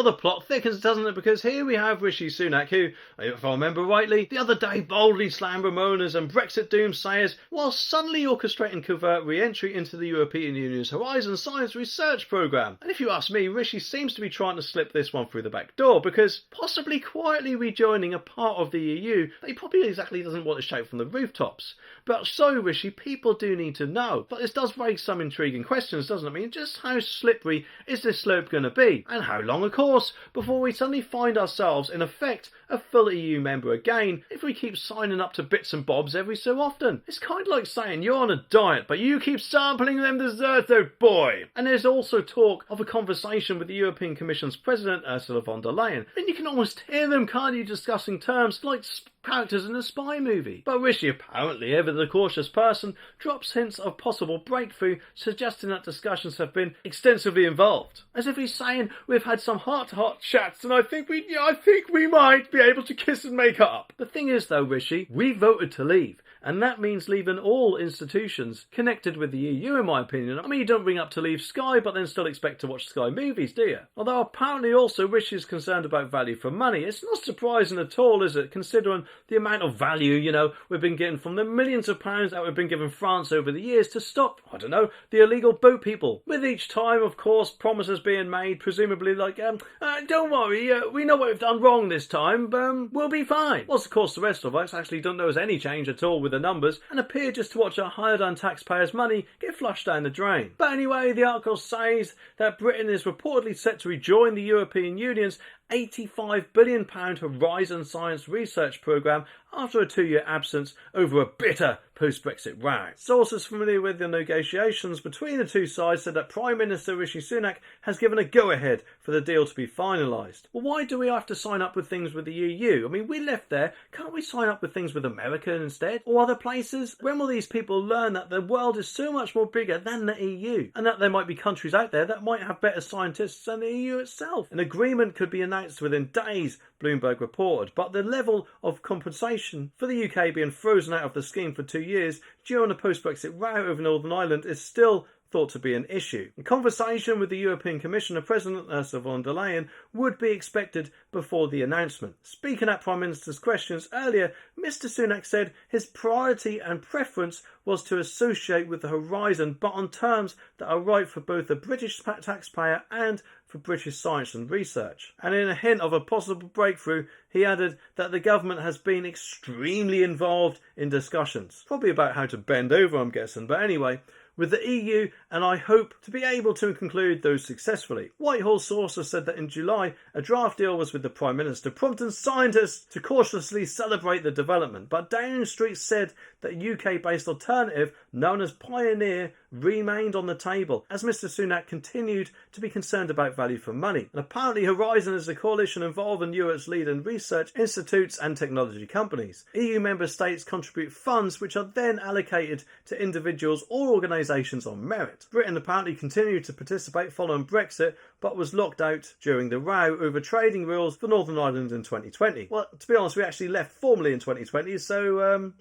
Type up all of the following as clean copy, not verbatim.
Well, the plot thickens, doesn't it? Because here we have Rishi Sunak, who, if I remember rightly, the other day boldly slammed Ramonas and Brexit doomsayers, while suddenly orchestrating covert re-entry into the European Union's Horizon Science Research Programme. And if you ask me, Rishi seems to be trying to slip this one through the back door, because possibly quietly rejoining a part of the EU that he probably exactly doesn't want to shout from the rooftops. But so, Rishi, people do need to know. But this does raise some intriguing questions, doesn't it? I mean, just how slippery is this slope going to be? And how long, of course, before we suddenly find ourselves, in effect, a full EU member again if we keep signing up to bits and bobs every so often? It's kind of like saying you're on a diet, but you keep sampling them desserts, oh boy! And there's also talk of a conversation with the European Commission's President, Ursula von der Leyen. And you can almost hear them, can't you, discussing terms like characters in a spy movie. But Rishi, apparently ever the cautious person, drops hints of possible breakthrough, suggesting that discussions have been extensively involved. As if he's saying, we've had some heart-to-heart chats and I think we might be able to kiss and make up. The thing is though, Rishi, we voted to leave. And that means leaving all institutions connected with the EU, in my opinion. I mean, you don't ring up to leave Sky, but then still expect to watch Sky movies, do you? Although apparently also Rishi is concerned about value for money. It's not surprising at all, is it, considering the amount of value, we've been getting from the millions of pounds that we've been giving France over the years to stop, the illegal boat people. With each time, of course, promises being made, presumably like, don't worry, we know what we've done wrong this time, we'll be fine. Whilst, of course, the rest of us actually don't notice any change at all with the numbers and appear just to watch our hard-earned taxpayers' money get flushed down the drain. But anyway, the article says that Britain is reportedly set to rejoin the European Union's £85 billion Horizon Science Research Programme after a 2-year absence over a bitter post-Brexit row. Sources familiar with the negotiations between the two sides said that Prime Minister Rishi Sunak has given a go-ahead for the deal to be finalised. Well, why do we have to sign up with things with the EU? I mean, we left there. Can't we sign up with things with America instead? Or other places? When will these people learn that the world is so much more bigger than the EU? And that there might be countries out there that might have better scientists than the EU itself? An agreement could be announced within days, Bloomberg reported, but the level of compensation for the UK being frozen out of the scheme for 2 years during the post-Brexit row over Northern Ireland is still thought to be an issue. A conversation with the European Commissioner President Ursula von der Leyen would be expected before the announcement. Speaking at Prime Minister's questions earlier, Mr Sunak said his priority and preference was to associate with the Horizon, but on terms that are right for both the British taxpayer and for British science and research. And in a hint of a possible breakthrough, he added that the government has been extremely involved in discussions. Probably about how to bend over, I'm guessing, but anyway, with the EU, and I hope to be able to conclude those successfully. Whitehall sources said that in July, a draft deal was with the Prime Minister, prompting scientists to cautiously celebrate the development. But Downing Street said that a UK-based alternative, known as Pioneer, remained on the table, as Mr Sunak continued to be concerned about value for money. And apparently Horizon is a coalition involving Europe's leading research institutes and technology companies. EU member states contribute funds which are then allocated to individuals or organisations on merit. Britain apparently continued to participate following Brexit, but was locked out during the row over trading rules for Northern Ireland in 2020. Well, to be honest, we actually left formally in 2020, so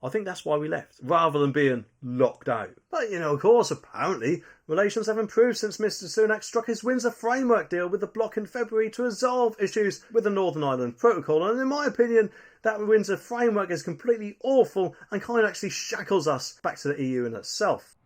I think that's why we left, rather than being locked out. But, of course, apparently, relations have improved since Mr Sunak struck his Windsor framework deal with the bloc in February to resolve issues with the Northern Ireland Protocol. And in my opinion, that Windsor framework is completely awful and kind of actually shackles us back to the EU in itself.